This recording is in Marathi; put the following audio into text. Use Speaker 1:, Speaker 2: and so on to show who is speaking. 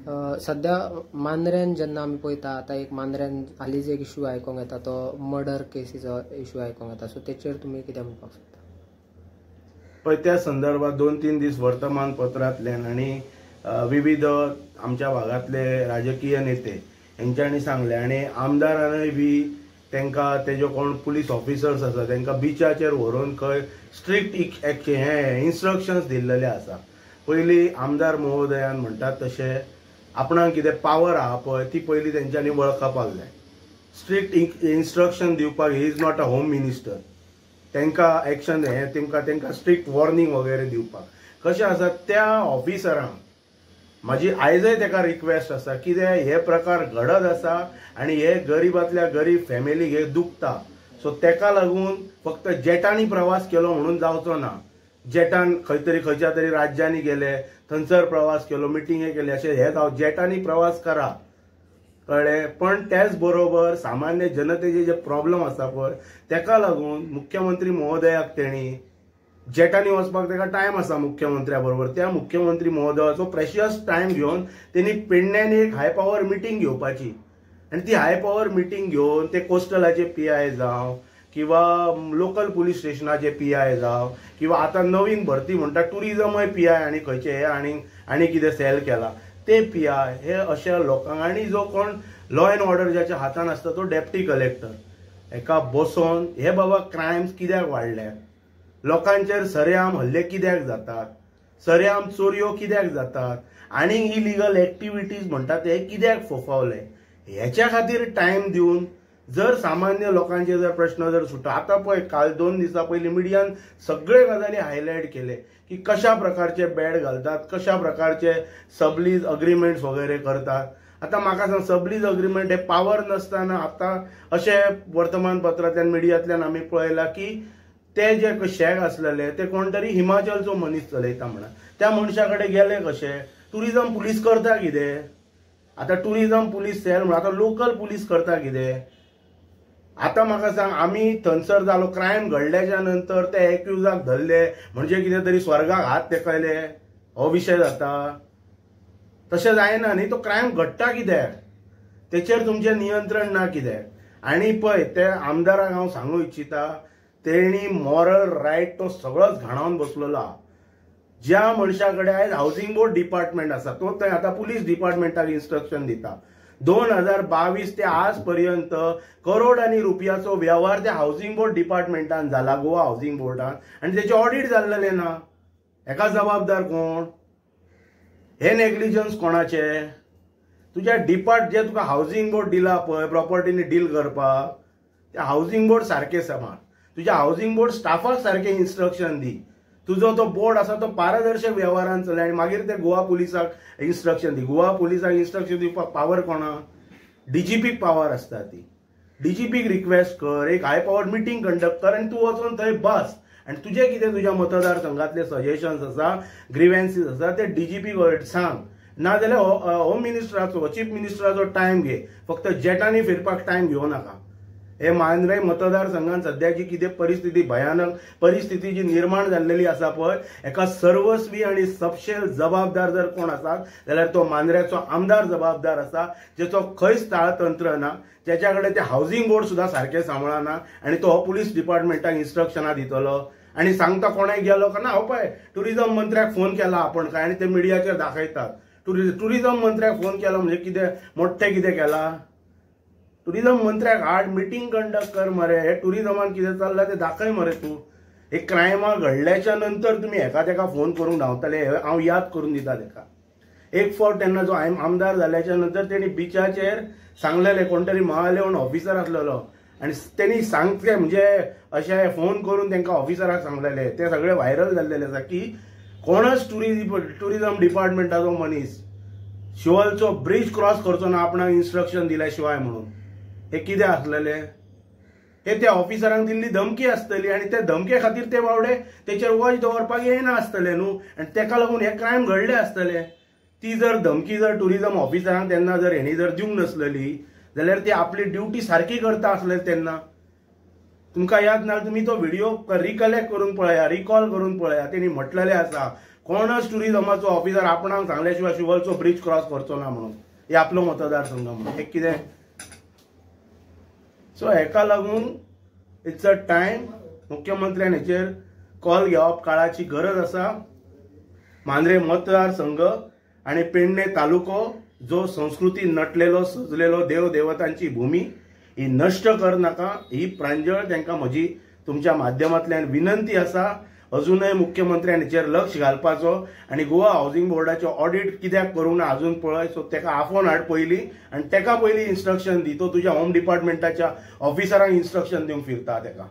Speaker 1: सध्या मांद्र्यान जेन्ना आमी पळयता आतां एक मांद्र्यान हालींच एक इश्यू आयकोंक येता तो मर्डर केसीचो इश्यू आयकोंक येता सो तेचेर तुमी कितें म्हणपाक सोदता?
Speaker 2: पळय त्या संदर्भात 2-3 दीस वर्तमानपत्रांतल्यान आनी विविध आमच्या भागातले राजकीय नेते हेंच्यांनी सांगले आनी आमदारानय बी तांकां तेजो कोण पुलीस ऑफिसर्स आसा तांकां बिचाचेर व्हरून खंय स्ट्रिक्ट इन्स्ट्रक्शन्स दिल्लेले आसा. पयलीं आमदार महोदयान म्हणटात तशें आपणाक कितें पावर आहा पळय ती पयलीं तेंच्यांनी वळखपाक जाय. स्ट्रिक्ट इन्स्ट्रक्शन दिवपाक he is not a home minister. तांकां एक्शन तांकां स्ट्रिक्ट वॉर्निंग वगैरे दिवपाक कशें आसा त्या ऑफिसरांक म्हाजी आयजय ताका रिक्वेस्ट आसा कितें हे प्रकार घडत आसा आनी हे गरीबांतल्या गरीब फॅमिलीक हे दुखता. सो ताका लागून फक्त जेटांनी प्रवास केलो म्हणून जावचो ना. जेटान खंयच्या तरी राज्यांनी गेले थंयसर प्रवास केलो मिटिंगे केले अशें हे जावं जेटांनी प्रवास करा कळ्ळें. पण त्याच बरोबर सामान्य जनतेचे जे प्रॉब्लेम आसा पळय ताका लागून मुख्यमंत्री महोदयाक तेणी जेटांनी वचपाक ताका टायम आसा मुख्यमंत्र्या बरोबर. त्या मुख्यमंत्री महोदयाचो प्रेशियस टायम घेवन तेणी पेडण्यान एक हाय पॉवर मिटींग घेवपाची आनी ती हाय पॉवर मिटींग घेवन ते कोस्टलाचे PI जावं किंवा लोकल पुलीस स्टेशनाचे PI जावं किंवा आतां नवीन भरती म्हणटा टुरिजमय PI आनी खंयचे हे आनी कितें सेल केला ते PI हे अशा लोकांक आनी जो कोण लॉ अँड ऑर्डर ज्याच्या हातान आसता तो डेप्टी कलेक्टर एका बसोन हे बाबा क्रायम्स कित्याक वाडले, लोकांचेर सरेआम हल्ले कित्याक जातात, सरेआम चोरयो कित्याक जातात आनी इलिगल एक्टिविटीज म्हणटात ते कित्याक फोफावले हेच्या खातीर टायम दिवन जर सामान्य लोकांचे जर प्रश्न जर सुटा. आतां पळय काल 2 दिसां पयलीं मिडियान सगळे गजाली हायलायट केले की कशा प्रकारचे बॅड घालतात, कशा प्रकारचे सबलीज अग्रीमेंट्स वगैरे करतात. आतां म्हाका सांग सबलीज अग्रीमेंट हे पावर नसताना आतां अशे वर्तमानपत्रांतल्यान मिडियांतल्यान आमी पळयलां की ते जे शेक आसलेले ते कोण तरी हिमाचलचो मनीस चलयता म्हणा. त्या मनशा कडेन गेले कशे, टुरिजम पुलीस करता कितें, आतां टुरिजम पुलीस सेल म्हणून आतां लोकल पुलीस करता कितें. आतां म्हाका सांग आमी थंयसर जालो क्रायम घडल्याच्या नंतर ते एक्युजाक धरले म्हणजे कितें तरी स्वर्गाक हात तेकयले हो विशय जाता. तशें जायना न्ही. तो क्रायम घडटा कित्याक तेचेर तुमचें नियंत्रण ना कित्याक. आनी पळय ते आमदाराक हांव सांगूं इच्छिता तेणी मॉरल रायट तो सगळोच घाणावन बसलेलो आहा. ज्या मनशा कडेन आयज हावसिंग बोर्ड डिपार्टमेंट आसा तो थंय आतां पुलीस डिपार्टमेंटाक इन्स्ट्रक्शन दिता. 2022 ते आज पर्यंत करोडांनी रुपयाचो व्यवहार त्या हावसिंग बोर्ड डिपार्टमेंटान जाला गोवा हावसिंग बोर्डान आनी तेचे ऑडिट जाल्लेले ना. हेका जबाबदार कोण? हे नेग्लिजन्स कोणाचे? तुज्या जे तुका हावसिंग बोर्ड दिला पळय प्रॉपर्टीनी डील करपाक त्या हावसिंग बोर्ड सारके सांबाळ. तुज्या हावसिंग बोर्ड स्टाफाक सारके इन्स्ट्रक्शन दी. तुजो तो बोर्ड आसा तो पारदर्शक व्यवहारान चलय आनी मागीर ते गोवा पुलिसाक इन्स्ट्रक्शन दी. गोवा पुलिसाक इन्स्ट्रक्शन दिवपाक पावर कोणा? DGPक पावर आसता ती. DGPक रिक्वेस्ट कर, एक हाय पॉवर मिटींग कंडक्ट कर आनी तूं वचून थंय बस आनी तुजे कितें तुज्या मतदारसंघातले सजेशन्स आसा ग्रिव्हन्सीस आसा ते DGPक सांग. नाजाल्यार होम मिनिस्टराचो चीफ मिनिस्टराचो टायम घे. फक्त जेटांनी फिरपाक टायम घेवं नाका. हे मांद्रे मतदारसंघात सद्याची कितें परिस्थिती भयानक परिस्थिती जी निर्माण जाल्लेली आसा पळय एका सर्वस्वी आनी सबशेल जबाबदार जर कोण आसात जाल्यार तो मांद्र्याचो आमदार जबाबदार आसा जेचो खंयच ताळतंत्र ना, जेच्या कडेन ते हावसिंग बोर्ड सुद्दां सारकें सांबाळना आनी तो हो पुलीस डिपार्टमेंटाक इन्स्ट्रक्शनां दितलो आनी सांगता कोणाक गेलो का ना हो पळय टुरिजम मंत्र्याक फोन केला आपण काय आनी ते मिडियाचेर दाखयतात. टुरिजम मंत्र्याक फोन केलो म्हणजे कितें मोठ्ठें कितें केलां? टुरिजम मंत्र्याक हाड मिटींग कंडक्ट कर मरे. हे टुरिजमान कितें चल्लां ते दाखय मरे तूं. हे क्रायमा घडल्याच्या नंतर तुमी हेका तेका फोन करूंक धांवतले हांव याद करून दिता तेका. एक फावट तेन्ना जो आमदार जाल्याच्या नंतर तेणी बिचाचेर सांगलेले कोण तरी महालेवण ऑफिसर आसलेलो आनी तेणी सांगले म्हणजे अशें फोन करून तांकां ऑफिसराक सांगलेले ते सगळे व्हायरल जाल्लेले आसा की कोणच टुरिजम डिपार्टमेंटाचो मनीस शिवलचो ब्रिज क्रॉस करचो ना आपणाक इन्स्ट्रक्शन दिल्या शिवाय म्हणून. हे कितें आसलेले? हे त्या ऑफिसरांक दिल्ली धमकी आसतली आनी ते धमके खातीर ते बावडे तेचेर वॉच दवरपाक येना आसतले न्हू आनी तेका लागून हे क्रायम घडले आसतले. ती जर धमकी जर टुरिजम ऑफिसरांक तेन्ना जर हेणी जर दिवंक नसलेली जाल्यार ती आपली ड्युटी सारकी करता आसले तेन्ना. तुमकां याद ना तुमी तो व्हिडिओ रिकलेक्ट करून पळया, रिकॉल करून पळया. तेणी म्हटलेले आसा कोणच टुरिझमाचो ऑफिसर आपणाक सांगल्या शिवाय शिवलचो ब्रिज क्रॉस करचो ना म्हणून. हे आपलो मतदारसंघ म्हणून हे कितें. सो हेका लागून इट्स अ टायम मुख्यमंत्र्यान हेचेर कॉल घेवप काळाची गरज आसा. मांद्रे मतदारसंघ आणि पेडणे तालुको जो संस्कृती नटलेलो सजलेलो देव देवतांची भूमी ही नष्ट करनाका ही प्रांजळ तांकां म्हजी तुमच्या माध्यमांतल्यान विनंती आसा. अजूनय मुख्यमंत्र्यान हेचेर लक्ष घालपाचो आणि गोवा हाऊसिंग बोर्डाचो ऑडिट कित्याक करूं ना अजून पळय. सो तेका आफोन हाड पयलीं आणि तेका पयलीं इन्स्ट्रक्शन दी. तो तुज्या होम डिपार्टमेंटाच्या ऑफिसरांक इन्स्ट्रक्शन दिवंक फिरता तेका.